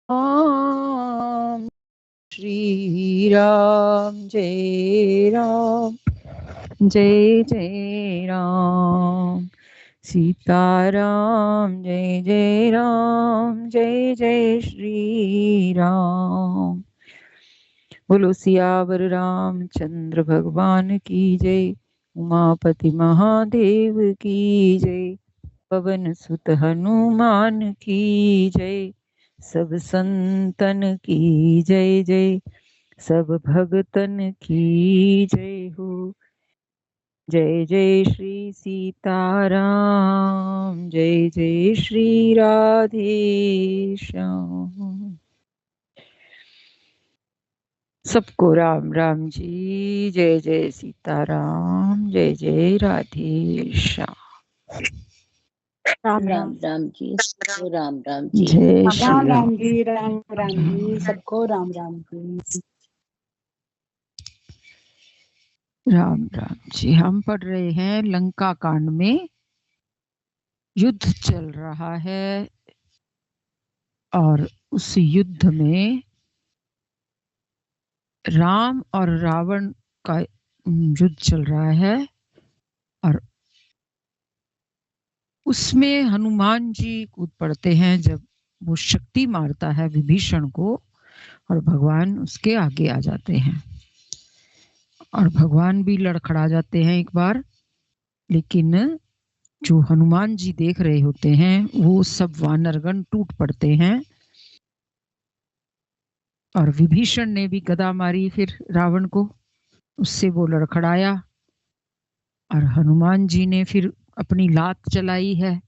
राम श्री राम जय राम जय जय राम सीताराम जय जय राम जय जय श्री राम। बोलो सियावर रामचंद्र भगवान की जय। उमापति महादेव की जय। पवन सुत हनुमान की जय। सब संतन की जय जय। सब भगतन की जय हो। जय जय श्री सीताराम जय जय श्री राधेश्याम। सबको राम राम जी। जय जय सीताराम जय जय राधेश्याम। राम राम राम जी। राम राम जी। जय श्री राम राम। राम जी। राम राम जी। सबको राम राम जी। राम राम जी। हम पढ़ रहे हैं लंका कांड में। युद्ध चल रहा है और उस युद्ध में राम और रावण का युद्ध चल रहा है और उसमें हनुमान जी कूद पड़ते हैं जब वो शक्ति मारता है विभीषण को और भगवान उसके आगे आ जाते हैं और भगवान भी लड़खड़ा जाते हैं एक बार। लेकिन जो हनुमान जी देख रहे होते हैं वो सब वानरगण टूट पड़ते हैं और विभीषण ने भी गदा मारी फिर रावण को, उससे वो लड़खड़ाया और हनुमान जी ने फिर अपनी लात चलाई है।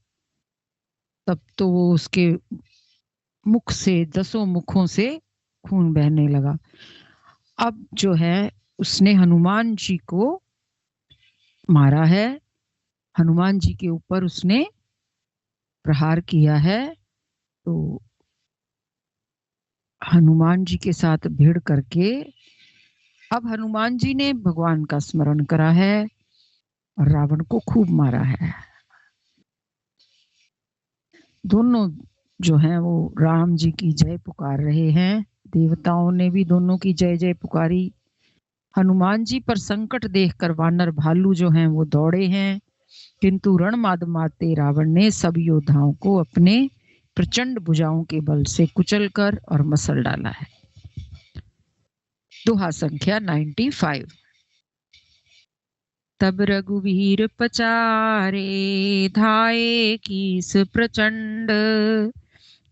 तब तो वो उसके मुख से 10 मुखों से खून बहने लगा। अब जो है उसने हनुमान जी को मारा है, हनुमान जी के ऊपर उसने प्रहार किया है। तो हनुमान जी के साथ भिड़ करके अब हनुमान जी ने भगवान का स्मरण करा है और रावण को खूब मारा है। दोनों जो हैं वो राम जी की जय पुकार रहे हैं। देवताओं ने भी दोनों की जय जय पुकारी। हनुमान जी पर संकट देखकर वानर भालू जो हैं वो दौड़े हैं, किंतु रणमाद माते रावण ने सब योद्धाओं को अपने प्रचंड भुजाओं के बल से कुचलकर और मसल डाला है। दोहा संख्या 95। तब रघुवीर पचारे धाये कीस प्रचंड।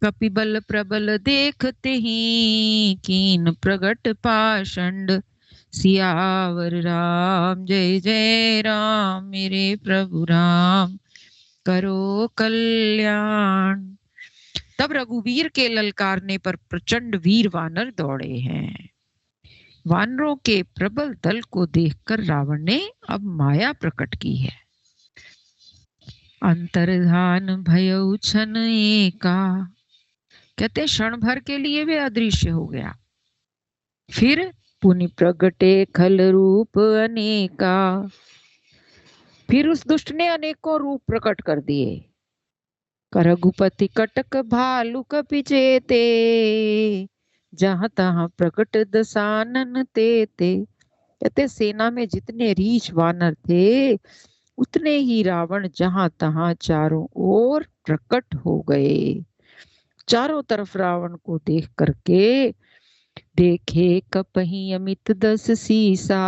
कपिबल प्रबल देखते ही कीन प्रगट पाषंड। सियावर राम जय जय राम मेरे प्रभु राम करो कल्याण। तब रघुवीर के ललकारने पर प्रचंड वीर वानर दौड़े हैं। वानरों के प्रबल दल को देखकर रावण ने अब माया प्रकट की है। अंतर्धान भयउ छन एका, कहते क्षण भर के लिए वे अदृश्य हो गया। फिर पुनि प्रगटे खल रूप अनेका, फिर उस दुष्ट ने अनेकों रूप प्रकट कर दिए। रघुपति कटक भालू कपि चेते, जहां तहां प्रकट दसानन तेते। कहते सेना में जितने रीछ वानर थे उतने ही रावण जहां तहां चारों ओर प्रकट हो गए। चारों तरफ रावण को देख करके देखे कपही अमित दस सीसा,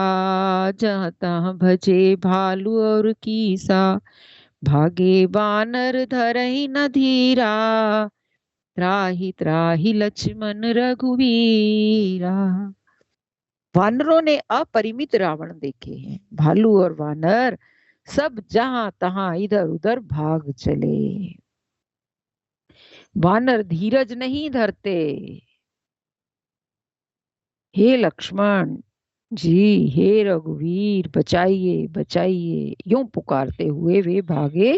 जहां तहां भजे भालू और कीसा। भागे बानर धरहि न धीरा, त्राहि त्राहि लक्ष्मण रघुवीरा। वानरों ने अपरिमित रावण देखे हैं। भालू और वानर सब जहां तहां इधर उधर भाग चले। वानर धीरज नहीं धरते। हे लक्ष्मण जी, हे रघुवीर बचाइए बचाइए, यूं पुकारते हुए वे भागे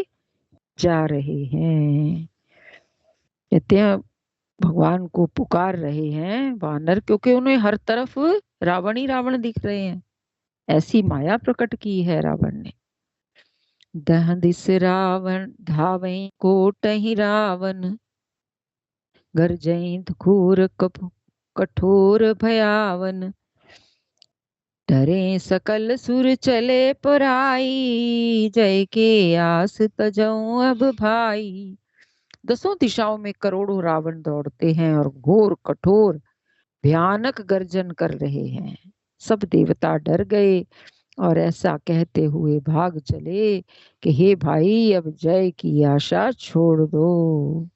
जा रहे हैं। कहते हैं भगवान को पुकार रहे हैं वानर, क्योंकि उन्हें हर तरफ रावण ही रावण दिख रहे हैं। ऐसी माया प्रकट की है रावण ने। दह दिस रावण धावे कोटहि रावण, गर्जैत खूर कठोर भयावन, डरे सकल सुर चले पराई, जय के आस तजऊं अब भाई। 10 दिशाओं में करोड़ों रावण दौड़ते हैं और घोर कठोर भयानक गर्जन कर रहे हैं। सब देवता डर गए और ऐसा कहते हुए भाग चले कि हे भाई, अब जय की आशा छोड़ दो।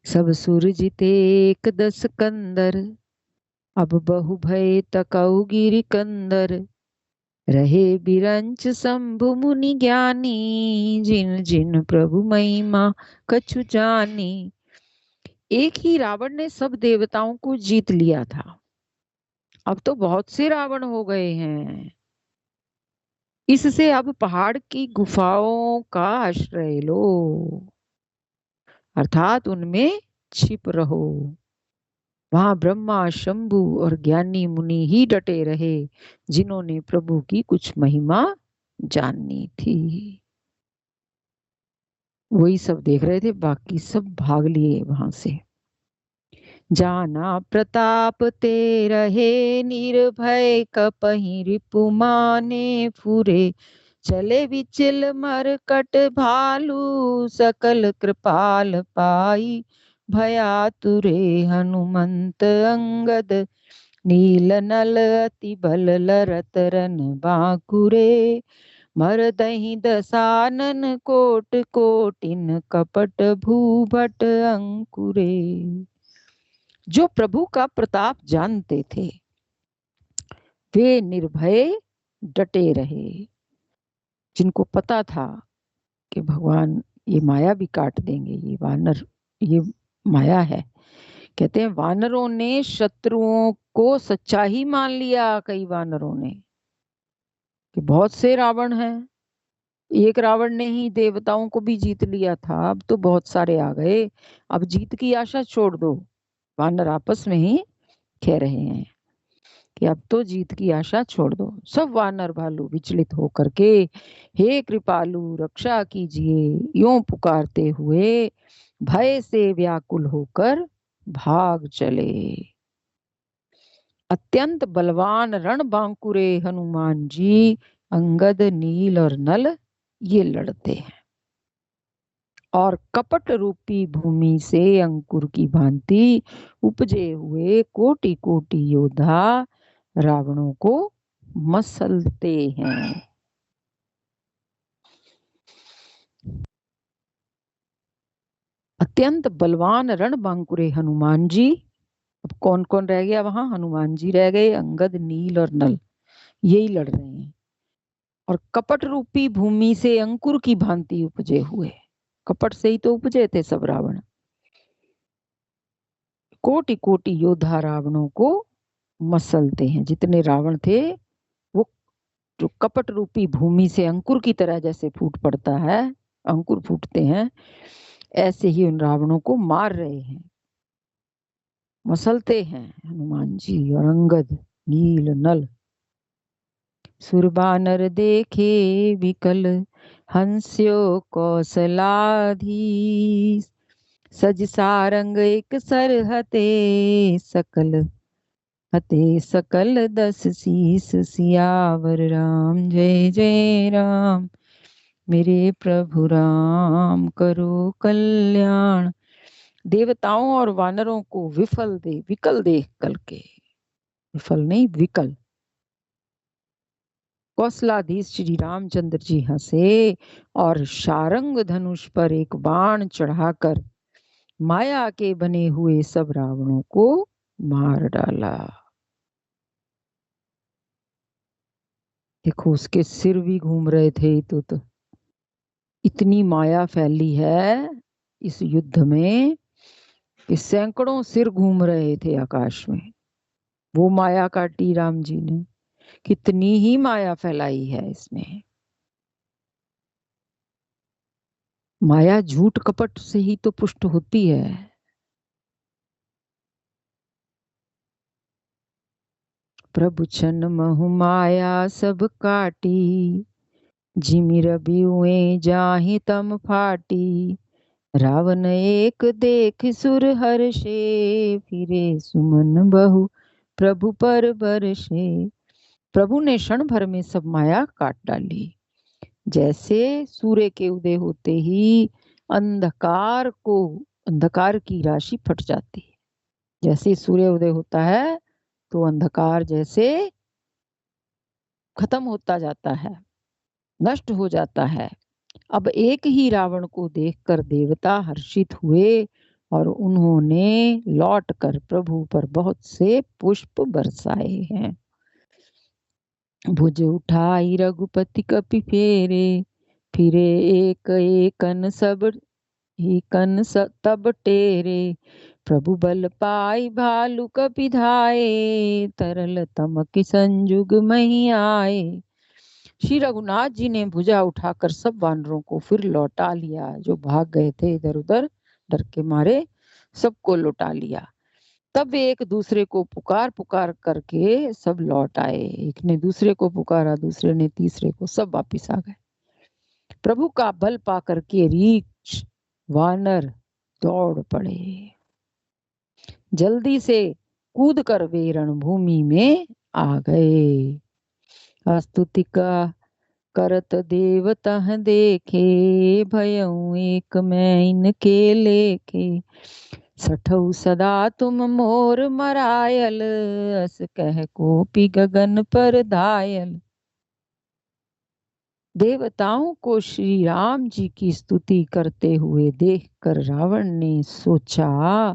सब सुर जीते एक दस कंदर, अब बहु भय तकऊ गिरि कंदर, रहे बिरंच शंभु मुनि ज्ञानी, जिन जिन प्रभु महिमा कछु जानी। एक ही रावण ने सब देवताओं को जीत लिया था, अब तो बहुत से रावण हो गए हैं। इससे अब पहाड़ की गुफाओं का आश्रय लो, अर्थात उनमें छिप रहो। वहां ब्रह्मा शंभु और ज्ञानी मुनि ही डटे रहे, जिन्होंने प्रभु की कुछ महिमा जाननी थी। वही सब देख रहे थे, बाकी सब भाग लिए वहां से। जाना प्रताप ते रहे निर्भय, कपहि रिपुमाने फुरे, चले विचल मरकट भालू, सकल कृपाल पाई भयातुरे। हनुमंत अंगद नील नल अति बल लरत रन बांकुरे, मरदहि दसानन कोट कोटिन कपट भूभट अंकुरे। जो प्रभु का प्रताप जानते थे वे निर्भय डटे रहे, जिनको पता था कि भगवान ये माया भी काट देंगे, ये वानर, ये माया है। कहते हैं वानरों ने शत्रुओं को सच्चा ही मान लिया। कई वानरों ने कि बहुत से रावण हैं, एक रावण ने ही देवताओं को भी जीत लिया था, अब तो बहुत सारे आ गए, अब जीत की आशा छोड़ दो। वानर आपस में ही कह रहे हैं कि अब तो जीत की आशा छोड़ दो। सब वानर भालू विचलित होकर के हे कृपालु रक्षा कीजिए यूं पुकारते हुए भय से व्याकुल होकर भाग चले। अत्यंत बलवान रणबांकुरे हनुमान जी अंगद नील और नल ये लड़ते हैं, और कपट रूपी भूमि से अंकुर की भांति उपजे हुए कोटि कोटि योद्धा रावणों को मसलते हैं। अत्यंत बलवान रणबांकुरे हनुमान जी। अब कौन कौन रह गया वहां? हनुमान जी रह गए, अंगद नील और नल यही लड़ रहे हैं। और कपट रूपी भूमि से अंकुर की भांति उपजे हुए, कपट से ही तो उपजे थे सब रावण। कोटि कोटि योद्धा रावणों को मसलते हैं। जितने रावण थे वो जो कपट रूपी भूमि से अंकुर की तरह जैसे फूट पड़ता है, अंकुर फूटते हैं, ऐसे ही उन रावणों को मार रहे हैं, मसलते हैं हनुमान जी और अंगद नील नल। सुरबानर देखे विकल हंस्यो कौशलाधीश, सज सारंग एक सर हते सकल, हते सकल 10 शीस सियावर राम जय जय राम। मेरे प्रभु राम करो कल्याण। देवताओं और वानरों को विकल देख करके, विफल नहीं विकल, कौशलाधीश श्री रामचंद्र जी हंसे और शारंग धनुष पर एक बाण चढ़ाकर माया के बने हुए सब रावणों को मार डाला। देखो उसके सिर भी घूम रहे थे, तो इतनी माया फैली है इस युद्ध में कि सैकड़ों सिर घूम रहे थे आकाश में। वो माया काटी राम जी ने, कितनी ही माया फैलाई है इसमें। माया झूठ कपट से ही तो पुष्ट होती है। प्रभु छन महु माया सब काटी, जिमि रबि हुए जाहि तम फाटी, रावण एक देख सुर हर्षे, फिरे सुमन बहु प्रभु पर बरसे। प्रभु ने क्षण भर में सब माया काट डाली। जैसे सूर्य के उदय होते ही अंधकार की राशि फट जाती है। जैसे सूर्य उदय होता है तो अंधकार जैसे खत्म होता जाता है, नष्ट हो जाता है। अब एक ही रावण को देखकर देवता हर्षित हुए और उन्होंने लौटकर प्रभु पर बहुत से पुष्प बरसाए हैं। भुज उठाई रघुपति कपि फेरे, फिरे एक एकन सब ही कन तब टेरे। प्रभु बल पाई भालु कपि धाये, तरल तमकि संजुग मही आए। श्री रघुनाथ जी ने भुजा उठाकर सब वानरों को फिर लौटा लिया। जो भाग गए थे इधर उधर डर के मारे, सबको लौटा लिया। तब वे एक दूसरे को पुकार पुकार करके सब लौट आए। एक ने दूसरे को पुकारा, दूसरे ने तीसरे को, सब वापिस आ गए। प्रभु का बल पाकर के रीछ वानर दौड़ पड़े। जल्दी से कूद कर वे रणभूमि में आ गए। स्तुति का करत देवता देखे, भयउ एक मैं इनके लेखे। सठऊ सदा तुम मोर मरायल, अस कह कोपी गगन पर धायल। देवताओं को श्री राम जी की स्तुति करते हुए देखकर रावण ने सोचा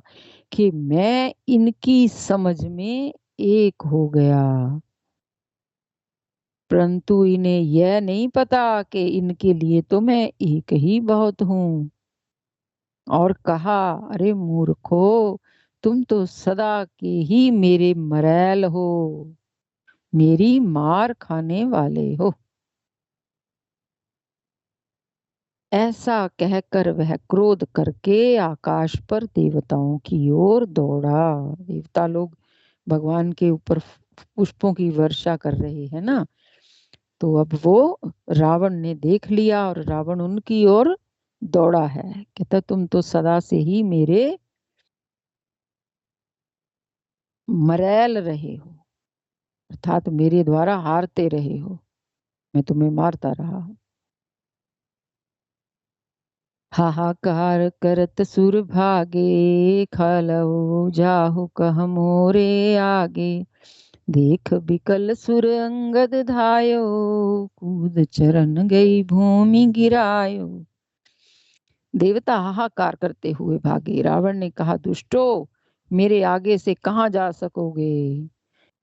कि मैं इनकी समझ में एक हो गया, परंतु इन्हें यह नहीं पता कि इनके लिए तो मैं एक ही बहुत हूं। और कहा, अरे मूर्खो, तुम तो सदा के ही मेरे मरैल हो, मेरी मार खाने वाले हो। ऐसा कहकर वह क्रोध करके आकाश पर देवताओं की ओर दौड़ा। देवता लोग भगवान के ऊपर पुष्पों की वर्षा कर रहे हैं ना, तो अब वो रावण ने देख लिया और रावण उनकी ओर दौड़ा है। कहता, तुम तो सदा से ही मेरे मरैल रहे हो, अर्थात मेरे द्वारा हारते रहे हो, मैं तुम्हें मारता रहा हूं। हाहाकार करत सुर भागे, खलऊ जाहु कह मोरे आगे। देख बिकल सुर अंगद धायो, कूद चरण गई भूमि गिरायो। देवता हाहाकार करते हुए भागे। रावण ने कहा, दुष्टो, मेरे आगे से कहां जा सकोगे।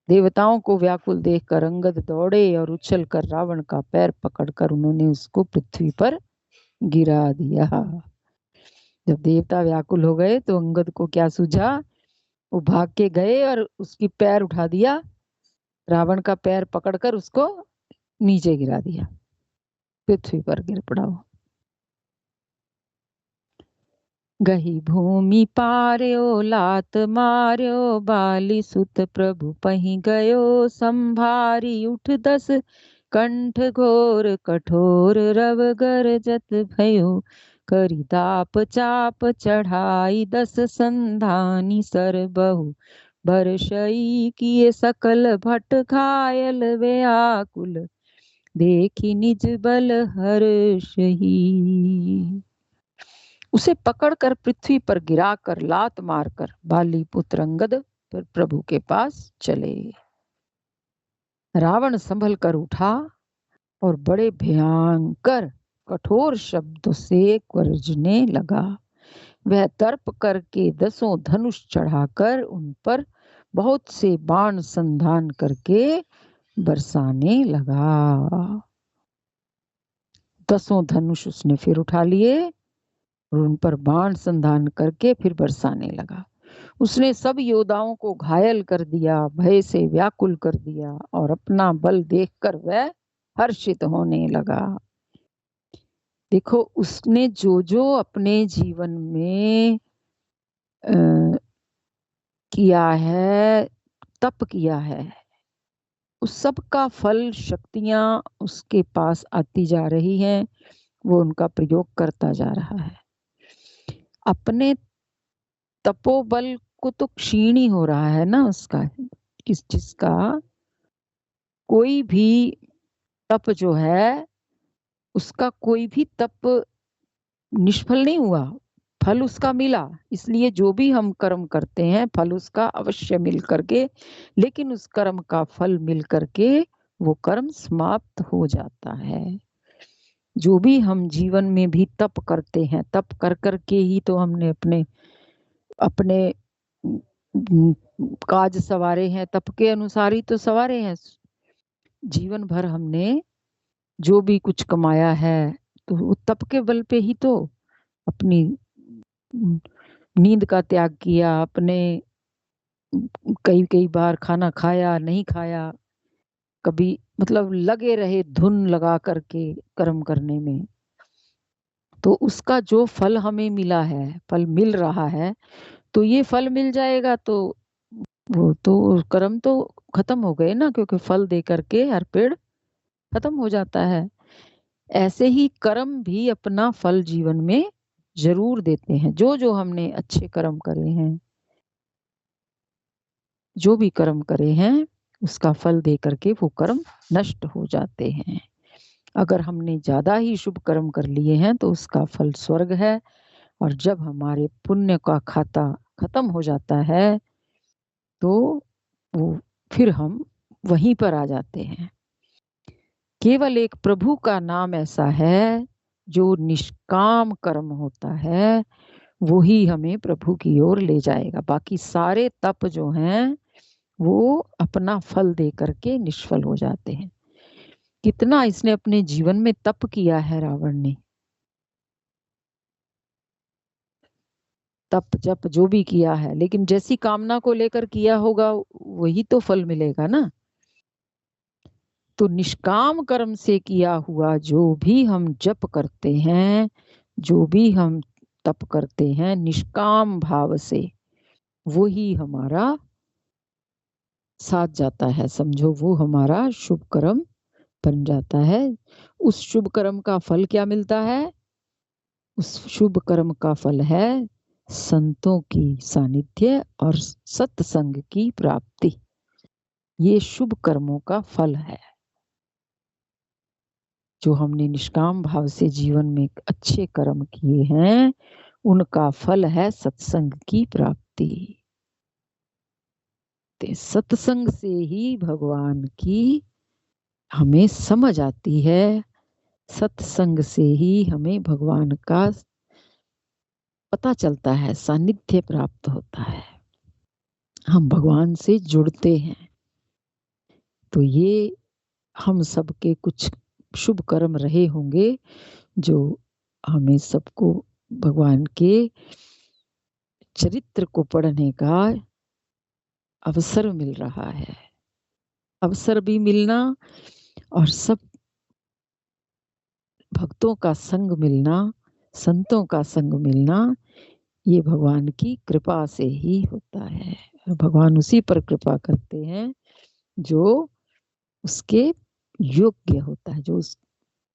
देवताओं को व्याकुल देखकर अंगद दौड़े और उछलकर रावण का पैर पकड़कर उन्होंने उसको पृथ्वी पर गिरा दिया। जब देवता व्याकुल हो गए तो अंगद को क्या सूझा, वो भाग के गए और उसकी पैर उठा दिया, रावण का पैर पकड़कर उसको नीचे गिरा दिया, पृथ्वी पर गिर पड़ा वो। गही भूमि पार्यो लात मार्यो, बाली सुत प्रभु पही गयो संभारी। उठ दस कंठ घोर कठोर रव गरजत भयो, करी दाप चाप चढ़ाई दस संधानी। सर बहु बरसई किए सकल भट घायल, वे आकुल देखी निज बल हर्षही। उसे पकड़कर पृथ्वी पर गिराकर लात मारकर बाली पुत्र अंगद पर प्रभु के पास चले। रावण संभल कर उठा और बड़े भयंकर कठोर शब्दों से गरजने लगा। वह दर्प करके दसों धनुष चढ़ाकर उन पर बहुत से बाण संधान करके बरसाने लगा। दसों धनुष उसने फिर उठा लिए और उन पर बाण संधान करके फिर बरसाने लगा। उसने सब योद्धाओं को घायल कर दिया, भय से व्याकुल कर दिया और अपना बल देखकर वह हर्षित होने लगा। देखो, उसने जो जो अपने जीवन में किया है, तप किया है, उस सब का फल शक्तियां उसके पास आती जा रही हैं, वो उनका प्रयोग करता जा रहा है। अपने तपोबल को तो क्षीण ही हो रहा है ना उसका, किस जिसका कोई भी तप जो है, उसका कोई भी तप निष्फल नहीं हुआ, फल उसका मिला। इसलिए जो भी हम कर्म करते हैं फल उसका अवश्य मिल करके, लेकिन उस कर्म का फल मिल करके वो कर्म समाप्त हो जाता है। जो भी हम जीवन में भी तप करते हैं, तप कर करके ही तो हमने अपने अपने काज सवारे हैं, तप के अनुसार ही तो सवारे हैं। जीवन भर हमने जो भी कुछ कमाया है तो वो तप के बल पे ही तो, अपनी नींद का त्याग किया, अपने कई कई बार खाना खाया नहीं खाया, कभी मतलब लगे रहे धुन लगा करके कर्म करने में, तो उसका जो फल हमें मिला है, फल मिल रहा है, तो ये फल मिल जाएगा तो वो तो कर्म तो खत्म हो गए ना, क्योंकि फल दे करके हर पेड़ खत्म हो जाता है। ऐसे ही कर्म भी अपना फल जीवन में जरूर देते हैं। जो जो हमने अच्छे कर्म करे हैं, जो भी कर्म करे हैं, उसका फल दे करके वो कर्म नष्ट हो जाते हैं। अगर हमने ज्यादा ही शुभ कर्म कर लिए हैं तो उसका फल स्वर्ग है, और जब हमारे पुण्य का खाता खत्म हो जाता है तो वो फिर हम वहीं पर आ जाते हैं। केवल एक प्रभु का नाम ऐसा है जो निष्काम कर्म होता है, वो ही हमें प्रभु की ओर ले जाएगा। बाकी सारे तप जो हैं वो अपना फल दे करके निष्फल हो जाते हैं। कितना इसने अपने जीवन में तप किया है रावण ने, तप जप जो भी किया है, लेकिन जैसी कामना को लेकर किया होगा वही तो फल मिलेगा ना। तो निष्काम कर्म से किया हुआ जो भी हम जप करते हैं, जो भी हम तप करते हैं निष्काम भाव से, वो ही हमारा साथ जाता है। समझो वो हमारा शुभ कर्म बन जाता है। उस शुभ कर्म का फल क्या मिलता है? उस शुभ कर्म का फल है संतों की सानिध्य और सत्संग की प्राप्ति। ये शुभ कर्मों का फल है। जो हमने निष्काम भाव से जीवन में अच्छे कर्म किए हैं, उनका फल है सत्संग की प्राप्ति। सत्संग से ही भगवान की हमें समझ आती है, सत्संग से ही हमें भगवान का पता चलता है, सानिध्य प्राप्त होता है, हम भगवान से जुड़ते हैं। तो ये हम सबके कुछ शुभ कर्म रहे होंगे जो हमें सबको भगवान के चरित्र को पढ़ने का अवसर मिल रहा है। अवसर भी मिलना और सब भक्तों का संग मिलना, संतों का संग मिलना, ये भगवान की कृपा से ही होता है। भगवान उसी पर कृपा करते हैं जो उसके योग्य होता है, जो उस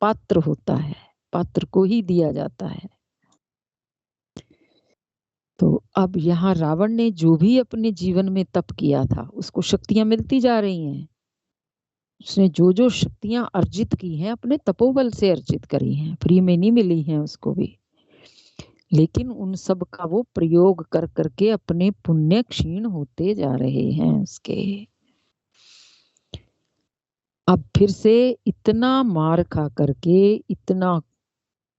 पात्र होता है, पात्र को ही दिया जाता है। तो अब यहाँ रावण ने जो भी अपने जीवन में तप किया था उसको शक्तियां मिलती जा रही हैं। उसने जो जो शक्तियां अर्जित की हैं अपने तपोबल से अर्जित करी हैं, फ्री में नहीं मिली हैं उसको भी, लेकिन उन सब का वो प्रयोग कर करके अपने पुण्य क्षीण होते जा रहे हैं उसके। अब फिर से इतना मार खा करके, इतना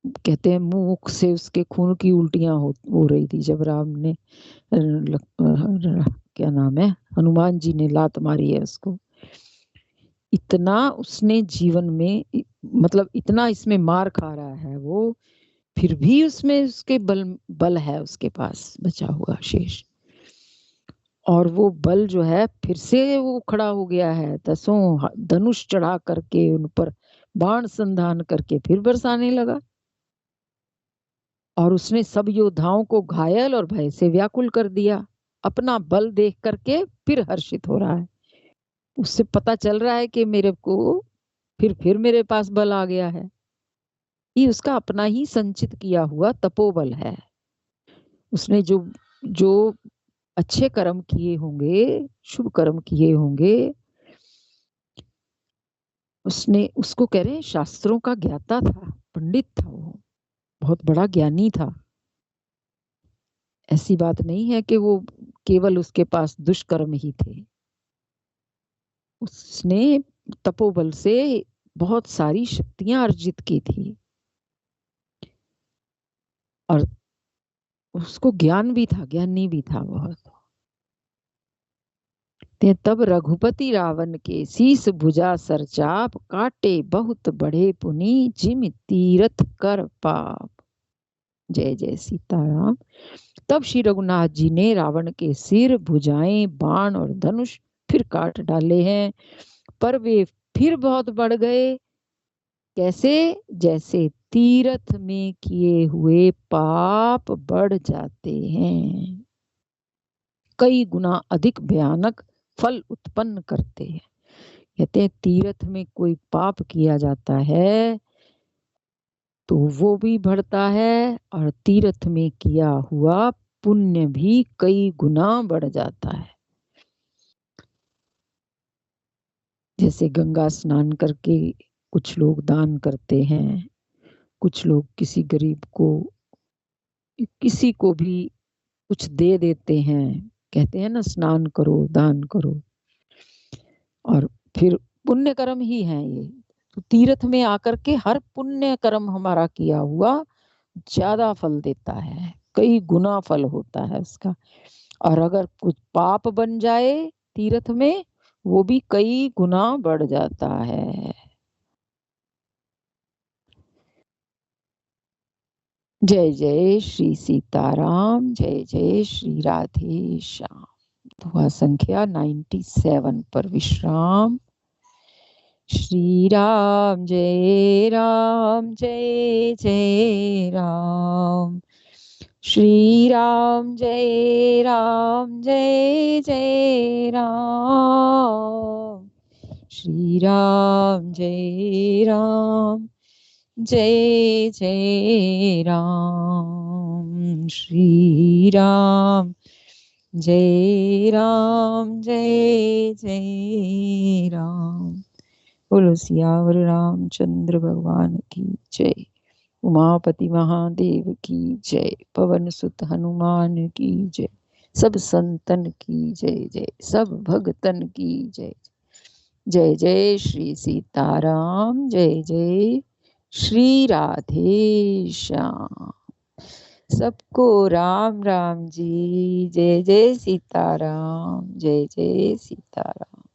कहते हैं मुख से उसके खून की उल्टियां हो रही थी जब राम ने क्या नाम है, हनुमान जी ने लात मारी है उसको। इतना उसने जीवन में मतलब इतना इसमें मार खा रहा है वो, फिर भी उसमें उसके बल है उसके पास बचा हुआ शेष। और वो बल जो है फिर से वो खड़ा हो गया है, 10 धनुष चढ़ा करके उन पर बाण संधान करके फिर बरसाने लगा। और उसने सब योद्धाओं को घायल और भय से व्याकुल कर दिया। अपना बल देख करके फिर हर्षित हो रहा है। उससे पता चल रहा है कि मेरे को फिर मेरे पास बल आ गया है। ये उसका अपना ही संचित किया हुआ तपोबल है। उसने जो जो अच्छे कर्म किए होंगे, शुभ कर्म किए होंगे, उसने उसको कह रहे हैं शास्त्रों का ज्ञाता था, पंडित था, वो बहुत बड़ा ज्ञानी था। ऐसी बात नहीं है कि वो केवल उसके पास दुष्कर्म ही थे। उसने तपोबल से बहुत सारी शक्तियां अर्जित की थी और उसको ज्ञान भी था, ज्ञानी भी था बहुत। तब रघुपति रावण के शीस भुजा सरचाप, काटे बहुत बड़े पुनि जिम तीरथ कर पाप। जय जय सीताराम। तब श्री रघुनाथ जी ने रावण के सिर, भुजाएं, बाण और धनुष फिर काट डाले हैं, पर वे फिर बहुत बढ़ गए। कैसे? जैसे तीर्थ में किए हुए पाप बढ़ जाते हैं, कई गुना अधिक भयानक फल उत्पन्न करते हैं। कहते हैं तीर्थ में कोई पाप किया जाता है तो वो भी बढ़ता है और तीर्थ में किया हुआ पुण्य भी कई गुना बढ़ जाता है। जैसे गंगा स्नान करके कुछ लोग दान करते हैं, कुछ लोग किसी गरीब को, किसी को भी कुछ दे देते हैं, कहते हैं ना स्नान करो, दान करो, और फिर पुण्य कर्म ही है ये। तो तीर्थ में आकर के हर पुण्य कर्म हमारा किया हुआ ज्यादा फल देता है, कई गुना फल होता है उसका। और अगर कुछ पाप बन जाए तीर्थ में, वो भी कई गुना बढ़ जाता है। जय जय श्री सीताराम, जय जय श्री राधे श्याम। दुआ संख्या 97 पर विश्राम। श्री राम जय राम, जय जय राम। श्री राम जय राम, जय जय राम। श्री राम जय राम, जय जय राम। श्री राम जय राम, जय जय राम। बोलो सियावर रामचंद्र भगवान की जय। उमापति महादेव की जय। पवन सुत हनुमान की जय। सब संतन की जय जय, सब भगतन की जय। जय जय श्री सीताराम, जय जय श्री राधे श्याम। सबको राम राम जी। जय जय सीताराम, जय जय सीताराम।